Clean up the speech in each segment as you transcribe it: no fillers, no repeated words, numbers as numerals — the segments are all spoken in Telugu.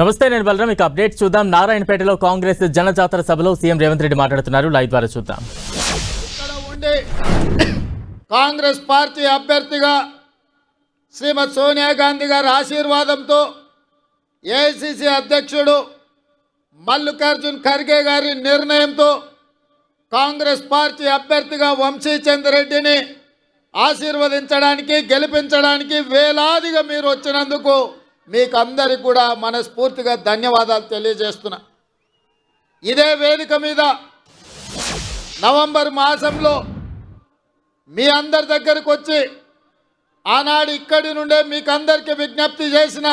నమస్తే, నేను బలరాం. ఇక అప్డేట్ చూద్దాం. నారాయణపేటలో కాంగ్రెస్ జనజాతర సభలో సీఎం రేవంత్ రెడ్డి మాట్లాడుతున్నారు. లైవ్ ద్వారా చూద్దాం. ఇక్కడ ఉండి కాంగ్రెస్ పార్టీ అభ్యర్థిగా శ్రీమతి సోనియా గాంధీ గారి ఆశీర్వాదంతో ఏఐసిసి అధ్యక్షుడు మల్లికార్జున్ ఖర్గే గారి నిర్ణయంతో కాంగ్రెస్ పార్టీ అభ్యర్థిగా వంశీచంద్రెడ్డిని ఆశీర్వదించడానికి గెలిపించడానికి వేలాదిగా మీరు వచ్చినందుకు మీకు అందరికీ కూడా మనస్ఫూర్తిగా ధన్యవాదాలు తెలియజేస్తున్నా. ఇదే వేదిక మీద నవంబర్ మాసంలో మీ అందరి దగ్గరకు వచ్చి ఆనాడు ఇక్కడి నుండే మీకు అందరికీ విజ్ఞప్తి చేసిన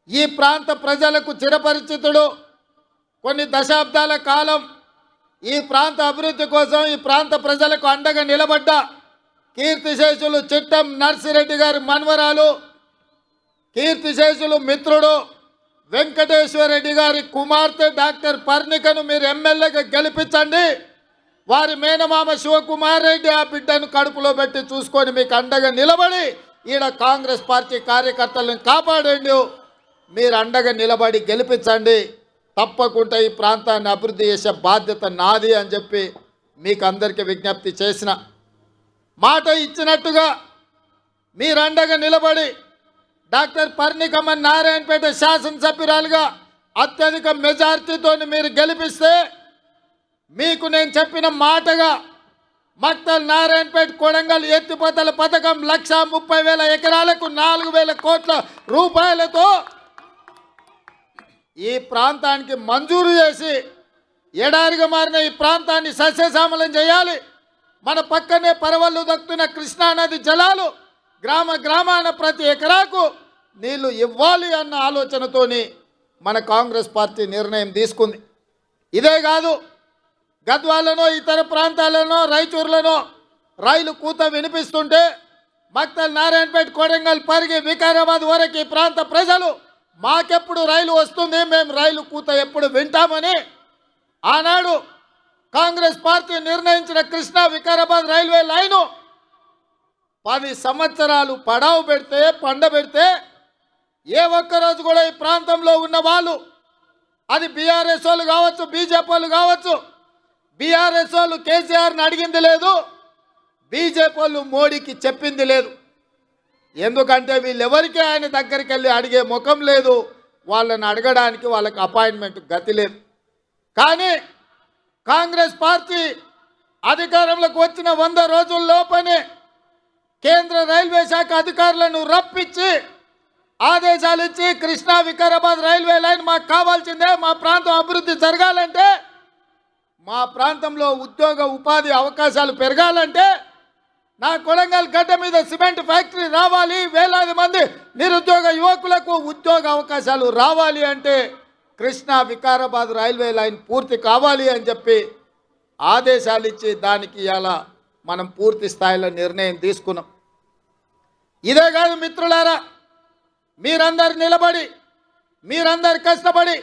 ఈ ప్రాంత ప్రజలకు చిరపరిచితుడు, కొన్ని దశాబ్దాల కాలం ఈ ప్రాంత అభివృద్ధి కోసం ఈ ప్రాంత ప్రజలకు అండగా నిలబడ్డ కీర్తిశేషులు చిట్టం నర్సిరెడ్డి గారి మన్వరాలు, కీర్తిశేషులు మిత్రుడు వెంకటేశ్వర రెడ్డి గారి కుమార్తె డాక్టర్ పర్ణికను మీరు ఎమ్మెల్యేగా గెలిపించండి. వారి మేనమామ శివకుమార్ రెడ్డి ఆ బిడ్డను కడుపులో పెట్టి చూసుకొని మీకు అండగా నిలబడి ఈడ కాంగ్రెస్ పార్టీ కార్యకర్తలను కాపాడండి. మీరు అండగా నిలబడి గెలిపించండి. తప్పకుండా ఈ ప్రాంతాన్ని అభివృద్ధి చేసే బాధ్యత నాది అని చెప్పి మీకు అందరికీ విజ్ఞప్తి చేసిన మాట ఇచ్చినట్టుగా మీరు అండగా నిలబడి డాక్టర్ పర్ణికమ్మ నారాయణపేట శాసనసభ్యురాలుగా అత్యధిక మెజార్టీతో మీరు గెలిపిస్తే మీకు నేను చెప్పిన మాటగా మక్తల్ నారాయణపేట కొడంగల్ ఎత్తిపోతల పథకం 1,30,000 ఎకరాలకు 4,000 కోట్ల రూపాయలతో ఈ ప్రాంతానికి మంజూరు చేసి ఎడారిగా మారిన ఈ ప్రాంతాన్ని సస్యశ్యామలం చేయాలి. మన పక్కనే పరవళ్ళు దక్కుతున్న కృష్ణానది జలాలు గ్రామాన ప్రతి ఎకరాకు నీళ్లు ఇవ్వాలి అన్న ఆలోచనతోని మన కాంగ్రెస్ పార్టీ నిర్ణయం తీసుకుంది. ఇదే కాదు, గద్వాలను ఇతర ప్రాంతాలను రాయచూరులను రైలు కూత వినిపిస్తుంటే మక్తల్ నారాయణపేట కొడంగల్ పరిగి వికారాబాద్ వరకు ఈ ప్రాంత ప్రజలు మాకెప్పుడు రైలు వస్తుంది, మేము రైలు కూత ఎప్పుడు వింటామని ఆనాడు కాంగ్రెస్ పార్టీ నిర్ణయించిన కృష్ణా వికారాబాద్ రైల్వే లైను 10 సంవత్సరాలు పడావు పెడితే పండబెడితే ఏ ఒక్కరోజు కూడా ఈ ప్రాంతంలో ఉన్న వాళ్ళు, అది బీఆర్ఎస్ వాళ్ళు కావచ్చు, బీజేపీ వాళ్ళు కావచ్చు, బీఆర్ఎస్ వాళ్ళు కేసీఆర్ని అడిగింది లేదు, బీజేపీ వాళ్ళు మోడీకి చెప్పింది లేదు. ఎందుకంటే వీళ్ళెవరికి ఆయన దగ్గరికి వెళ్ళి అడిగే ముఖం లేదు, వాళ్ళని అడగడానికి వాళ్ళకి అపాయింట్మెంట్ గతి లేదు. కానీ కాంగ్రెస్ పార్టీ అధికారంలోకి వచ్చిన 100 రోజుల్లోపనే కేంద్ర రైల్వే శాఖ అధికారులను రప్పించి ఆదేశాలు ఇచ్చి కృష్ణా వికారాబాద్ రైల్వే లైన్ మాకు కావాల్సిందే, మా ప్రాంతం అభివృద్ధి జరగాలంటే, మా ప్రాంతంలో ఉద్యోగ ఉపాధి అవకాశాలు పెరగాలంటే, నా కొడంగల్ గడ్డ మీద సిమెంట్ ఫ్యాక్టరీ రావాలి, వేలాది మంది నిరుద్యోగ యువకులకు ఉద్యోగ అవకాశాలు రావాలి అంటే కృష్ణా వికారాబాద్ రైల్వే లైన్ పూర్తి కావాలి అని చెప్పి ఆదేశాలు ఇచ్చి దానికి ఇలా మనం పూర్తి స్థాయిలో నిర్ణయం తీసుకున్నాం. ఇదే కాదు మిత్రులారా, మీరందరు నిలబడి మీరందరు కష్టపడి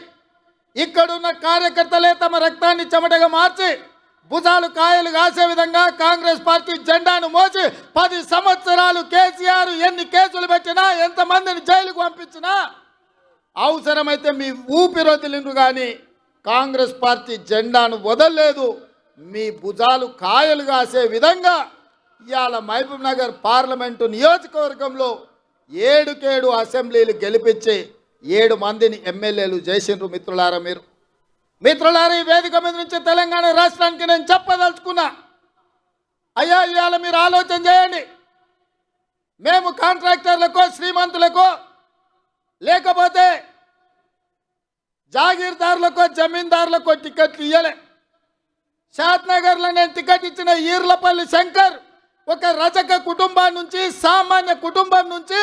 ఇక్కడున్న కార్యకర్తలే తమ రక్తాన్ని చెమటగా మార్చి భుజాలు కాయలు కాసే విధంగా కాంగ్రెస్ పార్టీ జెండాను మోసి 10 సంవత్సరాలు కేసీఆర్ ఎన్ని కేసులు పెట్టినా, ఎంతమందిని జైలుకు పంపించినా, అవసరమైతే మీ ఊపిరొదిలిండ్రు కానీ కాంగ్రెస్ పార్టీ జెండాను వదలలేదు. మీ భుజాలు కాయలు కాసే విధంగా ఇవాళ మహబూబ్ నగర్ పార్లమెంటు నియోజకవర్గంలో 7 అసెంబ్లీలు గెలిపించి 7 మందిని ఎమ్మెల్యేలు చేసిండ్రు. మిత్రులారా, ఈ వేదిక మీద నుంచి తెలంగాణ రాష్ట్రానికి నేను చెప్పదలుచుకున్నా, అయ్యా ఇవాళ మీరు ఆలోచన చేయండి. మేము కాంట్రాక్టర్లకో శ్రీమంతులకో లేకపోతే జాగీర్దారులకో జమీందారులకో టికెట్లు ఇవ్వలే. షాద్నగర్లో నేను టికెట్ ఇచ్చిన ఈర్లపల్లి శంకర్ ఒక రజక కుటుంబం నుంచి, సామాన్య కుటుంబం నుంచి,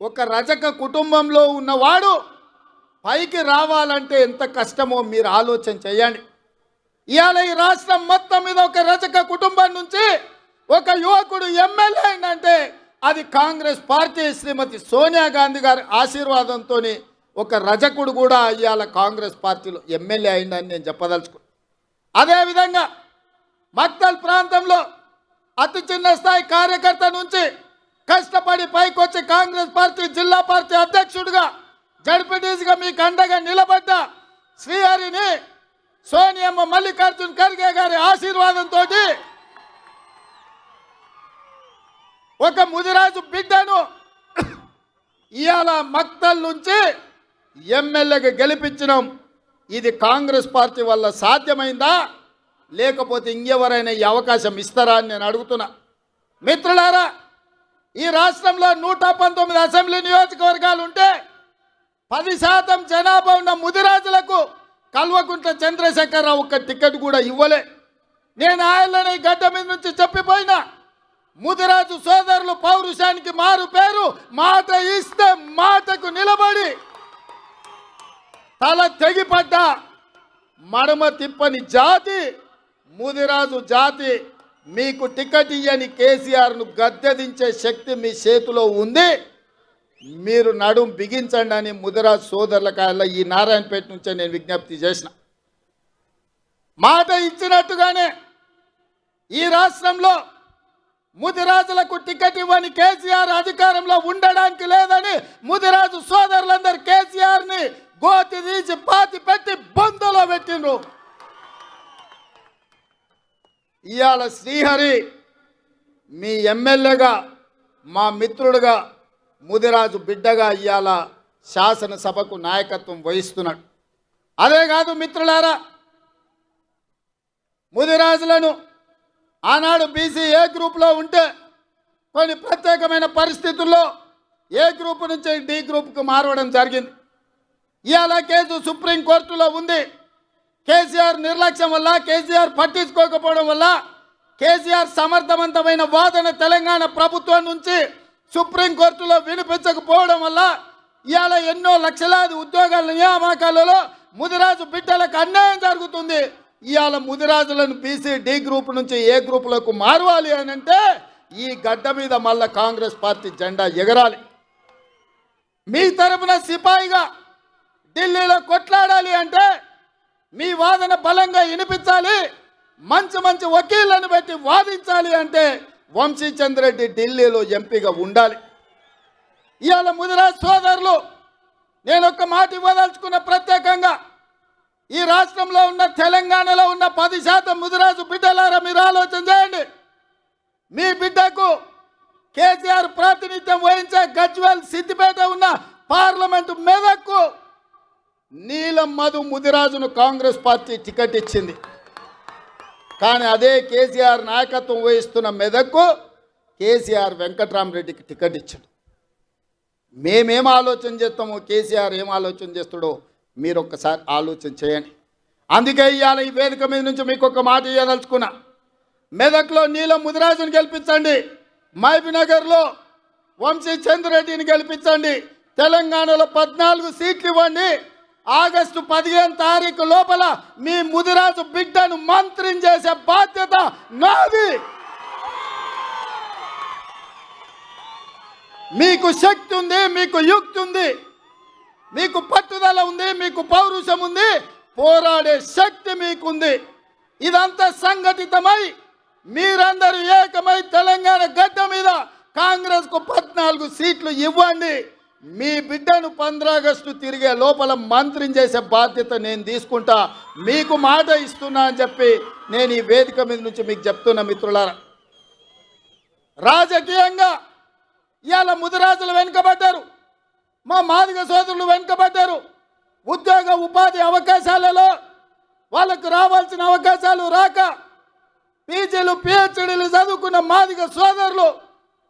ఒక రజక కుటుంబంలో ఉన్నవాడు పైకి రావాలంటే ఎంత కష్టమో మీరు ఆలోచన చేయండి. ఇవాళ ఈ రాష్ట్రం మొత్తం మీద ఒక రజక కుటుంబం నుంచి ఒక యువకుడు ఎమ్మెల్యే అయిందంటే అది కాంగ్రెస్ పార్టీ శ్రీమతి సోనియా గాంధీ గారి ఆశీర్వాదంతో ఒక రజకుడు కూడా ఇవాళ కాంగ్రెస్ పార్టీలో ఎమ్మెల్యే అయిందని నేను చెప్పదలుచుకున్నాను. అదేవిధంగా మక్తల్ ప్రాంతంలో అతి చిన్న స్థాయి కార్యకర్త నుంచి కష్టపడి పైకొచ్చి కాంగ్రెస్ పార్టీ జిల్లా పార్టీ అధ్యక్షుడిగా జడ్పీటీసీగా మీకు అండగా నిలబడ్డ శ్రీహరిని సోనియమ్మ మల్లికార్జున్ ఖర్గే గారి ఆశీర్వాదంతో ఒక ముదిరాజు బిడ్డను ఇవాళ మక్తల్ నుంచి ఎమ్మెల్యేగా గెలిపించినాం. ఇది కాంగ్రెస్ పార్టీ వల్ల సాధ్యమైందా లేకపోతే ఇంకెవరైనా ఈ అవకాశం ఇస్తారా అని నేను అడుగుతున్నా. మిత్రులారా, ఈ రాష్ట్రంలో 119 అసెంబ్లీ నియోజకవర్గాలు ఉంటే 10% జనాభా ఉన్న ముదిరాజులకు కల్వకుంట్ల చంద్రశేఖరరావు ఒక్క టికెట్ కూడా ఇవ్వలే. నేను ఆయనని గడ్డ మీద నుంచి చెప్పిపోయినా, ముదిరాజు సోదరులు పౌరుషానికి మారు పేరు, మాట ఇస్తే మాటకు నిలబడి తల తెగిపడ్డ మడమ తిప్పని జాతి ముదిరాజు జాతి. మీకు టికెట్ ఇయ్యని కేసీఆర్ను గద్దెదించే శక్తి మీ చేతిలో ఉంది. మీరు నడుం బిగించండి అని ముదిరాజు సోదరుల ఈ నారాయణపేట నుంచే నేను విజ్ఞప్తి చేసిన. మాట ఇచ్చినట్టుగానే ఈ రాష్ట్రంలో ముదిరాజులకు టికెట్ ఇవ్వని కేసీఆర్ అధికారంలో ఉండడానికి లేదని ముదిరాజు సోదరులందరూ కేసీఆర్ని గోతి తీసి పాతి పెట్టి బొందలో పెట్టిండ్రు. ఇవాళ శ్రీహరి మీ ఎమ్మెల్యేగా, మా మిత్రుడుగా, ముదిరాజు బిడ్డగా ఇవాళ శాసనసభకు నాయకత్వం వహిస్తున్నాడు. అదే కాదు మిత్రులారా, ముదిరాజులను ఆనాడు బీసీ ఏ గ్రూప్లో ఉంటే కొన్ని ప్రత్యేకమైన పరిస్థితుల్లో ఏ గ్రూప్ నుంచి డి గ్రూప్కు మారవడం జరిగింది. ఇవాళ కేసు సుప్రీంకోర్టులో ఉంది. కేసీఆర్ నిర్లక్ష్యం వల్ల, కేసీఆర్ పట్టించుకోకపోవడం వల్ల, కేసీఆర్ సమర్థవంతమైన వాదన తెలంగాణ ప్రభుత్వం నుంచి సుప్రీంకోర్టులో వినిపించకపోవడం వల్ల ఇవాళ ఎన్నో లక్షలాది ఉద్యోగాల నియామకాలలో ముదిరాజు బిడ్డలకు అన్యాయం జరుగుతుంది. ఇవాళ ముదిరాజులను బీసీ డి గ్రూప్ నుంచి ఏ గ్రూపులకు మారవాలి అని అంటే ఈ గడ్డ మీద మళ్ళా కాంగ్రెస్ పార్టీ జెండా ఎగరాలి. మీ తరపున సిపాయిగా ఢిల్లీలో కొట్లాడాలి అంటే మీ వాదన బలంగా వినిపించాలి. మంచి మంచి వకీళ్లను పెట్టి వాదించాలి అంటే వంశీచంద్రెడ్డి ఢిల్లీలో ఎంపీగా ఉండాలి. ఇవాళ ముదిరాజ్ సోదరులు, నేను ఒక్క మాట ఇవ్వదలుచుకున్న ప్రత్యేకంగా ఈ రాష్ట్రంలో ఉన్న, తెలంగాణలో ఉన్న 10% ముదిరాజు బిడ్డలారా మీరు ఆలోచన చేయండి. మీ బిడ్డకు కేసీఆర్ ప్రాతినిధ్యం వహించే గజ్వేల్ సిద్దిపేట ఉన్న పార్లమెంటు మెదక్కు నీలం మధు ముదిరాజును కాంగ్రెస్ పార్టీ టికెట్ ఇచ్చింది. కానీ అదే కేసీఆర్ నాయకత్వం వహిస్తున్న మెదక్కు కేసీఆర్ వెంకట్రామరెడ్డికి టికెట్ ఇచ్చాడు. మేమేం ఆలోచన చేస్తామో, కేసీఆర్ ఏం ఆలోచన చేస్తాడో మీరు ఒక్కసారి ఆలోచన చేయండి. అందుకే ఇవాళ ఈ వేదిక మీద నుంచి మీకు ఒక మాట ఇవ్వదలుచుకున్నా. మెదక్లో నీలం ముదిరాజును గెలిపించండి, మహబూబ్నగర్లో వంశీ చంద్రెడ్డిని గెలిపించండి, తెలంగాణలో 14 సీట్లు ఇవ్వండి. ఆగస్టు 15 తారీఖు లోపల మీ ముదిరాజు బిడ్డను మంత్రిని చేసే బాధ్యత నాది. మీకు శక్తి ఉంది, మీకు యుక్తి ఉంది, మీకు పట్టుదల ఉంది, మీకు పౌరుషం ఉంది, పోరాడే శక్తి మీకుంది. ఇదంతా సంఘటితమై మీరందరూ ఏకమై తెలంగాణ గడ్డ మీద కాంగ్రెస్కు 14 సీట్లు ఇవ్వండి. మీ బిడ్డను 15 ఆగస్టు తిరిగే లోపల మంత్రిని చేసే బాధ్యత నేను తీసుకుంటా, మీకు మాట ఇస్తున్నా అని చెప్పి నేను ఈ వేదిక మీద నుంచి మీకు చెప్తున్నా. మిత్రులారా, రాజకీయంగా ఇవాళ ముదిరాజులు వెనుకబడ్డారు, మా మాదిగ సోదరులు వెనుకబడ్డారు. ఉద్యోగ ఉపాధి అవకాశాలలో వాళ్ళకు రావాల్సిన అవకాశాలు రాక పీజీలు పిహెచ్డీలు చదువుకున్న మాదిగ సోదరులు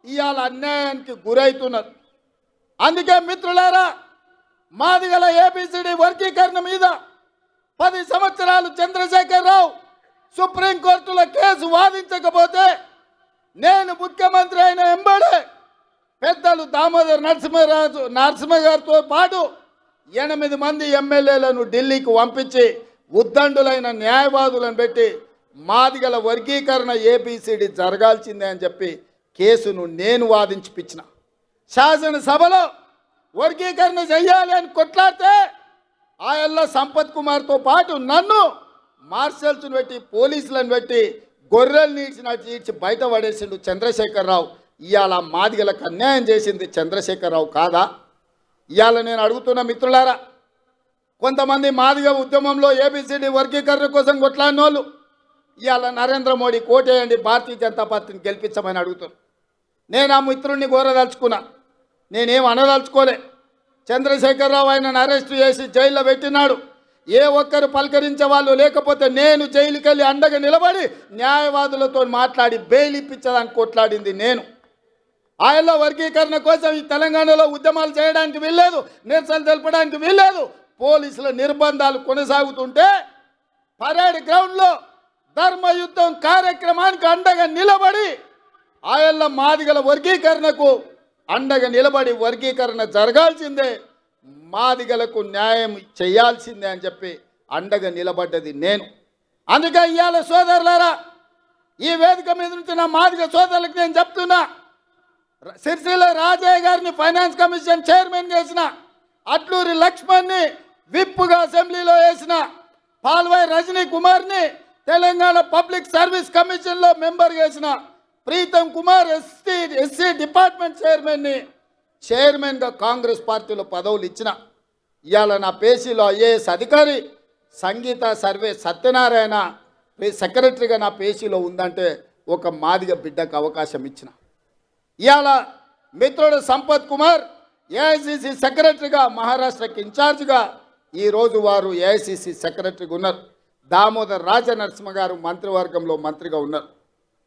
ఇవాళ అన్యాయానికి గురవుతున్నారు. అందుకే మిత్రులారా, మాదిగల ఏబిసిడి వర్గీకరణ మీద 10 సంవత్సరాలు చంద్రశేఖరరావు సుప్రీంకోర్టులో కేసు వాదించకపోతే నేను ముఖ్యమంత్రి అయిన ఎంబడే పెద్దలు దామోదర్ నరసింహ గారితో పాటు 8 మంది ఎమ్మెల్యేలను ఢిల్లీకి పంపించి ఉద్దండులైన న్యాయవాదులను పెట్టి మాదిగల వర్గీకరణ ఏబిసిడి జరగాల్సిందే అని చెప్పి కేసును నేను వాదించిపించిన. శాసనసభలో వర్గీకరణ చెయ్యాలి అని కొట్లాడితే ఆయల్ల సంపత్ కుమార్తో పాటు నన్ను మార్షల్స్ను పెట్టి పోలీసులను పెట్టి గొర్రెలు నీడ్చినట్టు ఈడ్చి బయట పడేసిండు చంద్రశేఖరరావు. ఇవాళ మాదిగలకు అన్యాయం చేసింది చంద్రశేఖరరావు కాదా? ఇవాళ నేను అడుగుతున్న మిత్రులారా, కొంతమంది మాదిగ ఉద్యమంలో ఏబిసిడి వర్గీకరణ కోసం కొట్లాడిన వాళ్ళు ఇవాళ నరేంద్ర మోడీ కోటేయండి, భారతీయ జనతా పార్టీని గెలిపించమని అడుగుతారు. నేను ఆ మిత్రుడిని కోరదలుచుకున్నా, నేనేం అనదలుచుకోలే. చంద్రశేఖరరావు ఆయనను అరెస్టు చేసి జైల్లో పెట్టినాడు. ఏ ఒక్కరు పలకరించే వాళ్ళు లేకపోతే నేను జైలుకి వెళ్ళి అండగా నిలబడి న్యాయవాదులతో మాట్లాడి బెయిల్ ఇప్పించడానికి కొట్లాడింది నేను. ఆయనలో వర్గీకరణ కోసం ఈ తెలంగాణలో ఉద్యమాలు చేయడానికి వీల్లేదు, నిరసన తెలపడానికి వీల్లేదు. పోలీసుల నిర్బంధాలు కొనసాగుతుంటే పరేడ్ గ్రౌండ్లో ధర్మయుద్ధం కార్యక్రమానికి అండగా నిలబడి ఆయనలో మాదిగల వర్గీకరణకు అండగా నిలబడి వర్గీకరణ జరగాల్సిందే, మాదిగలకు న్యాయం చేయాల్సిందే అని చెప్పి అండగా నిలబడ్డది నేను. అందుకే ఇవాళ సోదరులారా, ఈ వేదిక మీద నుంచి నా మాదిగ సోదరులకు నేను చెప్తున్నా, సిరిసిల్ల రాజయ్య గారిని ఫైనాన్స్ కమిషన్ చైర్మన్ చేసిన, అట్లూరి లక్ష్మణ్ని విప్పుగా అసెంబ్లీలో వేసిన, పాల్వాయి రజనీ కుమార్ని తెలంగాణ పబ్లిక్ సర్వీస్ కమిషన్లో మెంబర్ చేసిన, ప్రీతం కుమార్ ఎస్సీ డిపార్ట్మెంట్ చైర్మన్గా కాంగ్రెస్ పార్టీలో పదవులు ఇచ్చిన, ఇవాళ నా పేషీలో ఐఏఎస్ అధికారి సంగీత సర్వే సత్యనారాయణ సెక్రటరీగా నా పేషీలో ఉందంటే ఒక మాదిగ బిడ్డకు అవకాశం ఇచ్చిన. ఇవాళ మిత్రుడు సంపత్ కుమార్ ఏఐసిసి సెక్రటరీగా మహారాష్ట్రకి ఇన్ఛార్జ్గా ఈరోజు వారు ఏఐసిసి సెక్రటరీగా ఉన్నారు. దామోదర్ రాజనరసింహ గారు మంత్రివర్గంలో మంత్రిగా ఉన్నారు.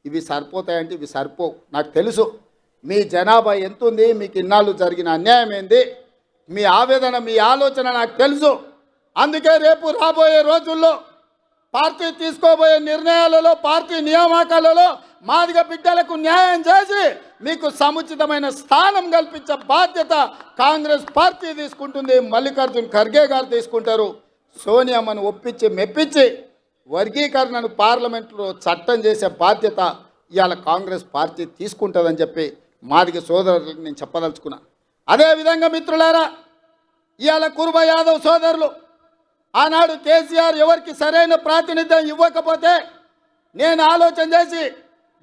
ఇవి సరిపోతాయంటే ఇవి సరిపోవు. నాకు తెలుసు మీ జనాభా ఎంత ఉంది, మీకు ఇన్నాళ్ళు జరిగిన అన్యాయం ఏంది, మీ ఆవేదన మీ ఆలోచన నాకు తెలుసు. అందుకే రేపు రాబోయే రోజుల్లో పార్టీ తీసుకోబోయే నిర్ణయాలలో, పార్టీ నియామకాలలో మాదిగ బిడ్డలకు న్యాయం చేసి మీకు సముచితమైన స్థానం కల్పించే బాధ్యత కాంగ్రెస్ పార్టీ తీసుకుంటుంది. మల్లికార్జున్ ఖర్గే గారు తీసుకుంటారు. సోనియామ్మను ఒప్పించి మెప్పించి వర్గీకరణను పార్లమెంట్లో చట్టం చేసే బాధ్యత ఇవాళ కాంగ్రెస్ పార్టీ తీసుకుంటుందని చెప్పి మాదిగ సోదరులకు నేను చెప్పదలుచుకున్నా. అదేవిధంగా మిత్రులారా, ఇవాళ కురుబ యాదవ్ సోదరులు ఆనాడు కేసీఆర్ ఎవరికి సరైన ప్రాతినిధ్యం ఇవ్వకపోతే నేను ఆలోచన చేసి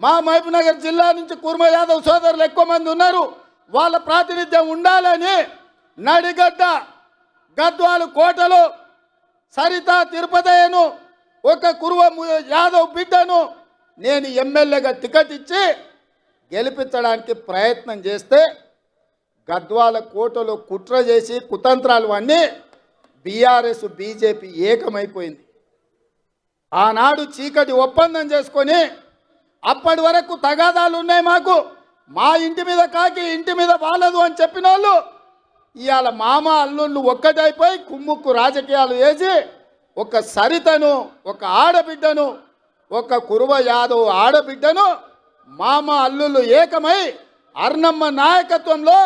మా మహబూబ్నగర్ జిల్లా నుంచి కురుబ యాదవ్ సోదరులు ఎక్కువ మంది ఉన్నారు, వాళ్ళ ప్రాతినిధ్యం ఉండాలని నడిగడ్డ గద్వాలు కోటలో సరిత తిరుపతయ్యను ఒక కురువ యాదవ్ బిడ్డను నేను ఎమ్మెల్యేగా టికెట్ ఇచ్చి గెలిపించడానికి ప్రయత్నం చేస్తే గద్వాల కోటలో కుట్ర చేసి కుతంత్రాలు అన్నీ బీఆర్ఎస్ బీజేపీ ఏకమైపోయింది. ఆనాడు చీకటి ఒప్పందం చేసుకొని అప్పటి వరకు తగాదాలు ఉన్నాయి మాకు, మా ఇంటి మీద కాకి ఇంటి మీద వాలదు అని చెప్పిన వాళ్ళు ఇవాళ మామ అల్లుళ్ళు ఒక్కటైపోయి కుమ్ముక్కు రాజకీయాలు వేసి ఒక సరితను, ఒక ఆడబిడ్డను, ఒక కురువ యాదవ్ ఆడబిడ్డను మామ అల్లుళ్ళు ఏకమై అర్నమ్మ నాయకత్వంలో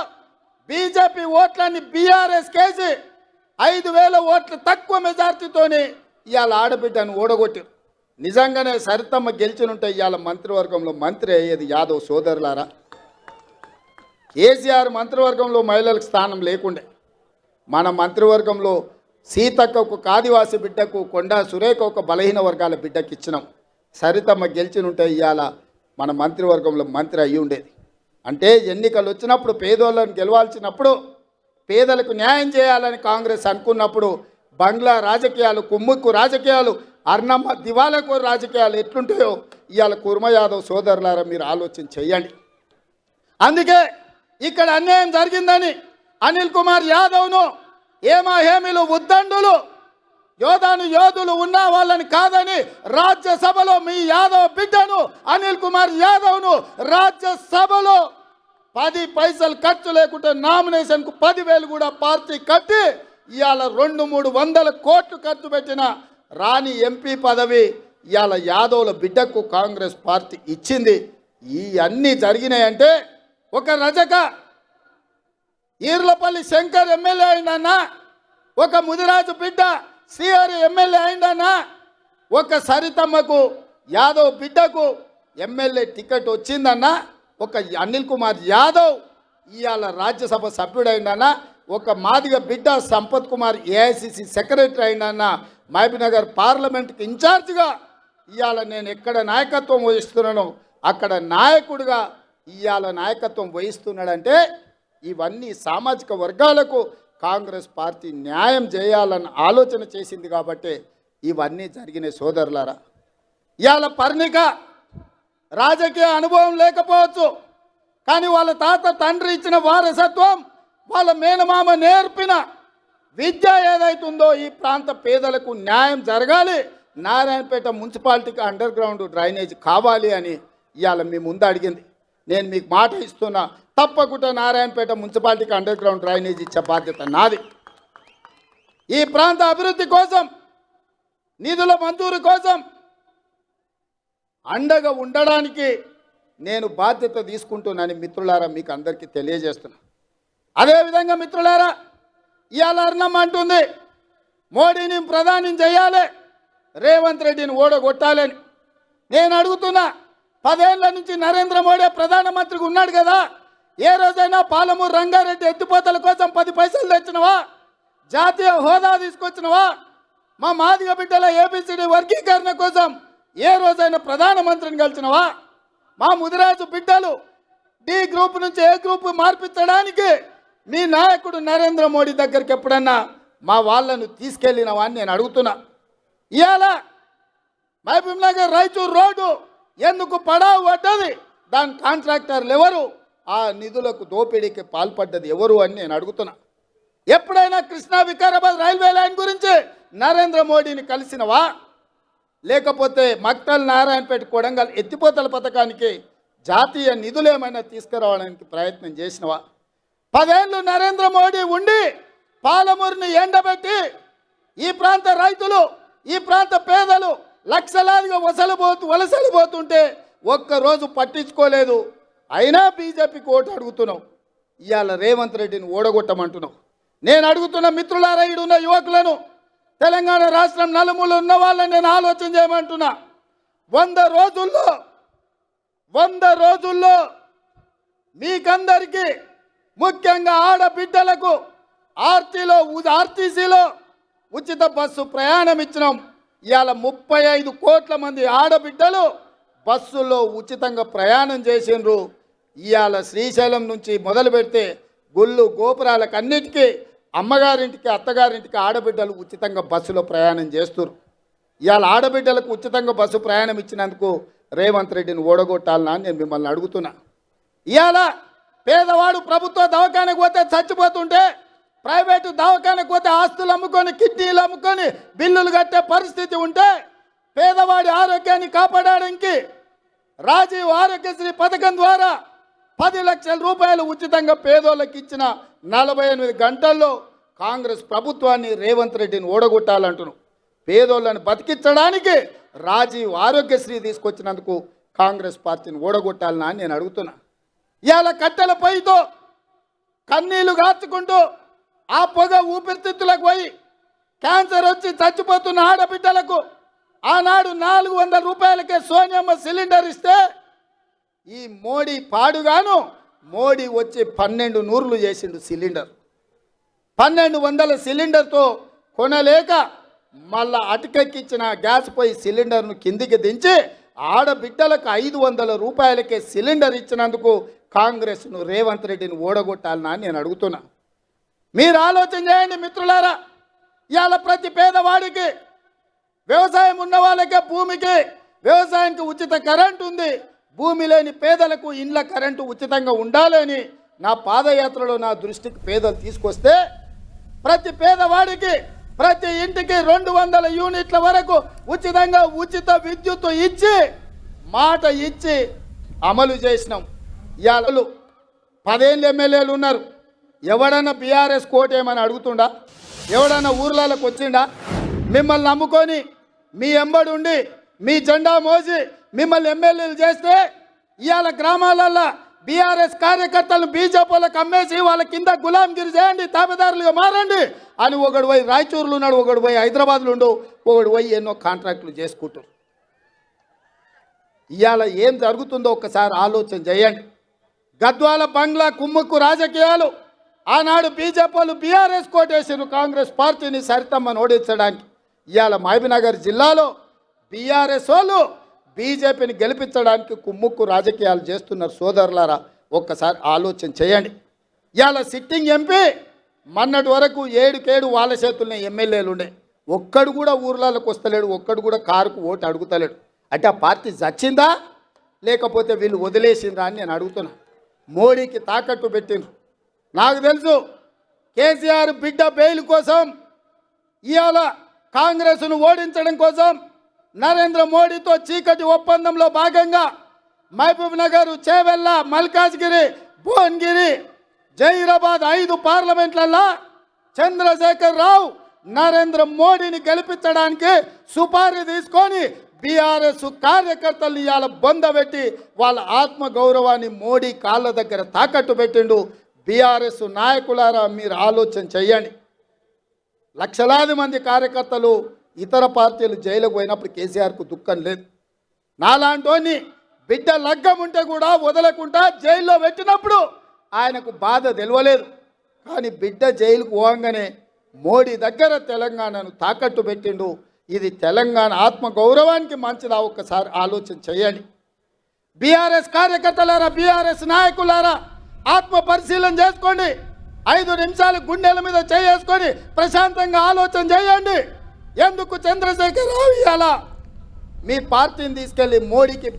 బీజేపీ ఓట్లన్నీ బీఆర్ఎస్ కేసి 5,000 ఓట్లు తక్కువ మెజార్టీతోని ఇవాళ ఆడబిడ్డను ఓడగొట్టారు. నిజంగానే సరితమ్మ గెలిచినుంటే ఇవాళ మంత్రివర్గంలో మంత్రి అయ్యేది యాదవ్ సోదరులారా. కేసీఆర్ మంత్రివర్గంలో మహిళలకు స్థానం లేకుండే, మన మంత్రివర్గంలో సీతక్క ఒక ఆదివాసి బిడ్డకు, కొండా సురేఖ ఒక బలహీన వర్గాల బిడ్డకి ఇచ్చినాం. సరితమ్మ గెలిచినుంటే ఇవాళ మన మంత్రివర్గంలో మంత్రి అయ్యి ఉండేది. అంటే ఎన్నికలు వచ్చినప్పుడు పేదోళ్ళని గెలవాల్సినప్పుడు పేదలకు న్యాయం చేయాలని కాంగ్రెస్ అనుకున్నప్పుడు బంగ్లా రాజకీయాలు, కుమ్ముక్కు రాజకీయాలు, అర్నమ్మ దివాలకు రాజకీయాలు ఎట్లుంటాయో ఇవాళ కుర్మ యాదవ్ సోదరులారా మీరు ఆలోచన చెయ్యండి. అందుకే ఇక్కడ అన్యాయం జరిగిందని అనిల్ కుమార్ యాదవ్ను ఏమాహేమిలు ఉద్దండులు యోధులు ఉన్న వాళ్ళని కాదని రాజ్యసభలో మీ యాదవ్ బిడ్డను అనిల్ కుమార్ యాదవ్ను రాజ్యసభలో 10 పైసలు ఖర్చు లేకుండా నామినేషన్కు 10,000 కూడా పార్టీ కట్టి ఇవాళ 200-300 కోట్లు ఖర్చు పెట్టిన రాని ఎంపీ పదవి ఇవాళ యాదవ్ల బిడ్డకు కాంగ్రెస్ పార్టీ ఇచ్చింది. ఈ అన్నీ జరిగినాయంటే ఒక రజక ఈర్లపల్లి శంకర్ ఎమ్మెల్యే అయిందన్నా, ఒక ముదిరాజు బిడ్డ శ్రీహరి ఎమ్మెల్యే అయిందన్నా, ఒక సరితమ్మకు యాదవ్ బిడ్డకు ఎమ్మెల్యే టికెట్ వచ్చిందన్నా, ఒక అనిల్ కుమార్ యాదవ్ ఇవాళ రాజ్యసభ సభ్యుడైందన్నా, ఒక మాదిగ బిడ్డ సంపత్ కుమార్ ఏఐసిసి సెక్రటరీ అయిందన్నా, మహబూబ్నగర్ పార్లమెంట్కి ఇన్ఛార్జ్గా ఇవాళ నేను ఎక్కడ నాయకత్వం వహిస్తున్నానో అక్కడ నాయకుడిగా ఇవాళ నాయకత్వం వహిస్తున్నాడంటే ఇవన్నీ సామాజిక వర్గాలకు కాంగ్రెస్ పార్టీ న్యాయం చేయాలని ఆలోచన చేసింది కాబట్టి ఇవన్నీ జరిగిన సోదరులారా. ఇవాళ పర్ణిక రాజకీయ అనుభవం లేకపోవచ్చు, కానీ వాళ్ళ తాత తండ్రి ఇచ్చిన వారసత్వం, వాళ్ళ మేనమామ నేర్పిన విద్య ఏదైతుందో ఈ ప్రాంత పేదలకు న్యాయం జరగాలి, నారాయణపేట మున్సిపాలిటీకి అండర్ గ్రౌండ్ డ్రైనేజ్ కావాలి అని ఇవాళ మీ ముందు అడిగింది. నేను మీకు మాట ఇస్తున్నా, తప్పకుండా నారాయణపేట మున్సిపాలిటీకి అండర్ గ్రౌండ్ డ్రైనేజ్ ఇచ్చే బాధ్యత నాది. ఈ ప్రాంత అభివృద్ధి కోసం, నిధుల మంజూరు కోసం అండగా ఉండడానికి నేను బాధ్యత తీసుకుంటున్నాను మిత్రులారా, మీకు అందరికీ తెలియజేస్తున్నా. అదేవిధంగా మిత్రులారా, ఇవాళ అర్ణం అంటుంది మోడీని ప్రధాని చేయాలి, రేవంత్ రెడ్డిని ఓడగొట్టాలని. నేను అడుగుతున్నా, 10 ఏళ్ల నుంచి నరేంద్ర మోడీ ప్రధానమంత్రిగా ఉన్నాడు కదా, ఏ రోజైనా పాలమూరు రంగారెడ్డి ఎత్తిపోతల కోసం 10 పైసలు తెచ్చినవా? జాతీయ హోదా తీసుకొచ్చినవా? మా మాదిగ బిడ్డల ఏబిసిడి వర్గీకరణ కోసం ఏ రోజైనా ప్రధానమంత్రిని కలిసినవా? మా ముదిరాజు బిడ్డలు డి గ్రూప్ నుంచి ఏ గ్రూప్ మార్పించడానికి మీ నాయకుడు నరేంద్ర మోడీ దగ్గరికి ఎప్పుడన్నా మా వాళ్ళను తీసుకెళ్ళినవా అని నేను అడుగుతున్నా. ఇవాళ మహబూబ్ నగర్ రాయచూర్ రోడ్డు ఎందుకు పడావు పడ్డది? దాని కాంట్రాక్టర్లు ఎవరు? ఆ నిధులకు దోపిడీకి పాల్పడ్డది ఎవరు అని నేను అడుగుతున్నా. ఎప్పుడైనా కృష్ణా వికారాబాద్ రైల్వే లైన్ గురించి నరేంద్ర మోడీని కలిసినవా? లేకపోతే మక్తల్ నారాయణపేట కొడంగల్ ఎత్తిపోతల పథకానికి జాతీయ నిధులు ఏమైనా తీసుకురావడానికి ప్రయత్నం చేసినవా? 10 ఏళ్ళు నరేంద్ర మోడీ ఉండి పాలమూరుని ఎండబెట్టి ఈ ప్రాంత రైతులు, ఈ ప్రాంత పేదలు లక్షలాదిగా వలసలు పోతుంటే ఒక్కరోజు పట్టించుకోలేదు. అయినా బీజేపీకి ఓటు అడుగుతున్నావు. ఇవాళ రేవంత్ రెడ్డిని ఓడగొట్టమంటున్నావు. నేను అడుగుతున్న మిత్రులారా, ఈడున్న యువకులను, తెలంగాణ రాష్ట్రం నలుమూల ఉన్న వాళ్ళని నేను ఆలోచన చేయమంటున్నా. 100 రోజుల్లో మీకందరికీ, ముఖ్యంగా ఆడబిడ్డలకు ఆర్టీసీలో ఉచిత బస్సు ప్రయాణం ఇచ్చినాం. ఇవాళ 35 కోట్ల మంది ఆడబిడ్డలు బస్సులో ఉచితంగా ప్రయాణం చేసిండ్రు. ఇవాళ శ్రీశైలం నుంచి మొదలు పెడితే గుళ్ళు గోపురాలకు అన్నిటికీ అమ్మగారింటికి అత్తగారింటికి ఆడబిడ్డలు ఉచితంగా బస్సులో ప్రయాణం చేస్తున్నారు. ఇవాళ ఆడబిడ్డలకు ఉచితంగా బస్సు ప్రయాణం ఇచ్చినందుకు రేవంత్ రెడ్డిని ఓడగొట్టాలనా అని నేను మిమ్మల్ని అడుగుతున్నా. ఇవాళ పేదవాడు ప్రభుత్వ దవాఖానకు పోతే చచ్చిపోతుంటే, ప్రైవేటు దవాఖానకు పోతే ఆస్తులు అమ్ముకొని, కిడ్నీలు అమ్ముకొని బిల్లులు కట్టే పరిస్థితి ఉంటే, పేదవాడి ఆరోగ్యాన్ని కాపాడడానికి రాజీవ్ ఆరోగ్యశ్రీ పథకం ద్వారా 10 లక్షల రూపాయలు ఉచితంగా పేదోళ్ళకి ఇచ్చిన 48 గంటల్లో కాంగ్రెస్ ప్రభుత్వాన్ని రేవంత్ రెడ్డిని ఓడగొట్టాలంటున్నాం. పేదోళ్ళని బతికించడానికి రాజీవ్ ఆరోగ్యశ్రీ తీసుకొచ్చినందుకు కాంగ్రెస్ పార్టీని ఓడగొట్టాలనా అని నేను అడుగుతున్నా. ఇవాళ కట్టెల పొయ్యితో కన్నీళ్లు గార్చుకుంటూ ఆ పొగ ఊపిరితిత్తులకు పోయి క్యాన్సర్ వచ్చి చచ్చిపోతున్న ఆడబిడ్డలకు ఆనాడు 400 రూపాయలకే సోనియమ్మ సిలిండర్ ఇస్తే, ఈ మోడీ పాడుగాను మోడీ వచ్చి 12 నూర్లు చేసిండు సిలిండర్. 1200 సిలిండర్తో కొనలేక మళ్ళా అటుకెక్కించిన గ్యాస్ పొయ్యి సిలిండర్ను కిందికి దించి ఆడబిడ్డలకు 500 రూపాయలకే సిలిండర్ ఇచ్చినందుకు కాంగ్రెస్ను రేవంత్ రెడ్డిని ఓడగొట్టాలనా అని నేను అడుగుతున్నా. మీరు ఆలోచన చేయండి మిత్రులారా. ఇవాళ ప్రతి పేదవాడికి, వ్యవసాయం ఉన్న వాళ్ళకే భూమికి, వ్యవసాయానికి ఉచిత కరెంటు ఉంది. భూమి లేని పేదలకు ఇండ్ల కరెంటు ఉచితంగా ఉండాలని నా పాదయాత్రలో నా దృష్టికి పేదలు తీసుకొస్తే, ప్రతి పేదవాడికి, ప్రతి ఇంటికి 200 యూనిట్ల వరకు ఉచితంగా ఉచిత విద్యుత్ ఇచ్చి మాట ఇచ్చి అమలు చేసినాం. ఇవాళ 10 ఏళ్ళు ఎమ్మెల్యేలు ఉన్నారు. ఎవడన్నా బీఆర్ఎస్ కోటేమని అడుగుతుండా? ఎవడన్నా ఊర్లలోకి వచ్చిండా? మిమ్మల్ని నమ్ముకొని మీ ఎంబడి ఉండి మీ జెండా మోసి మిమ్మల్ని ఎమ్మెల్యేలు చేస్తే ఇవాళ గ్రామాలల్లో బీఆర్ఎస్ కార్యకర్తలను బీజేపీలకు అమ్మేసి వాళ్ళ కింద గులాంగిరి చేయండి, తాబేదారులుగా మారండి అని ఒకడు పోయి రాయచూరులో ఉన్నాడు, ఒకడు పోయి హైదరాబాద్లో ఉండు, ఒకడు పోయి ఎన్నో కాంట్రాక్టులు చేసుకుంటారు. ఇవాళ ఏం జరుగుతుందో ఒక్కసారి ఆలోచన చేయండి. గద్వాల బంగ్లా కుమ్ముక్కు రాజకీయాలు, ఆనాడు బీజేపీలు బీఆర్ఎస్ కోటేసారు కాంగ్రెస్ పార్టీని సరితమ్మను ఓడించడానికి. ఇవాళ మహబూబ్నగర్ జిల్లాలో బీఆర్ఎస్ వాళ్ళు బీజేపీని గెలిపించడానికి కుమ్ముక్కు రాజకీయాలు చేస్తున్నారు సోదరులారా, ఒక్కసారి ఆలోచన చేయండి. ఇవాళ సిట్టింగ్ ఎంపీ మొన్నటి వరకు 7 వాళ్ళ చేతుల్నే ఎమ్మెల్యేలు ఉండే, ఒక్కడు కూడా ఊర్లలోకి వస్తలేడు, ఒక్కడు కూడా కారుకు ఓటు అడుగుతలేడు. అంటే ఆ పార్టీ చచ్చిందా లేకపోతే వీళ్ళు వదిలేసిందా అని నేను అడుగుతున్నా. మోడీకి తాకట్టు పెట్టిండ్రు. నాకు తెలుసు కేసీఆర్ బిడ్డ బెయిల్ కోసం ఇవాళ కాంగ్రెస్ను ఓడించడం కోసం నరేంద్ర మోడీతో చీకటి ఒప్పందంలో భాగంగా మహబూబ్ నగర్, చేవెళ్ళ, మల్కాజ్గిరి, భువనగిరి, జహీరాబాద్ 5 పార్లమెంట్లలో చంద్రశేఖర్ రావు నరేంద్ర మోడీని గెలిపించడానికి సుపారీ తీసుకొని బీఆర్ఎస్ కార్యకర్తలు ఇవాళ బొందబెట్టి వాళ్ళ ఆత్మగౌరవాన్ని మోడీ కాళ్ళ దగ్గర తాకట్టు పెట్టిండు. బీఆర్ఎస్ నాయకులారా మీరు ఆలోచన చెయ్యండి. లక్షలాది మంది కార్యకర్తలు ఇతర పార్టీలు జైలుకు పోయినప్పుడు కేసీఆర్కు దుఃఖం లేదు. నాలాంటోని బిడ్డ లగ్గం ఉంటే కూడా వదలకుండా జైల్లో పెట్టినప్పుడు ఆయనకు బాధ తెలియలేదు. కానీ బిడ్డ జైలుకు పోగానే మోడీ దగ్గర తెలంగాణను తాకట్టు పెట్టిండు. ఇది తెలంగాణ ఆత్మగౌరవానికి మంచిదా? ఒక్కసారి ఆలోచన చేయండి. బీఆర్ఎస్ కార్యకర్తలారా, బీఆర్ఎస్ నాయకులారా, ఆత్మ పరిశీలన చేసుకోండి. 5 నిమిషాలు గుండెల మీద చేసుకొని ప్రశాంతంగా ఆలోచన చేయండి. ఎందుకు చంద్రశేఖర్ రావు ఇవాళ మీ పార్టీని తీసుకెళ్ళి మోడీకి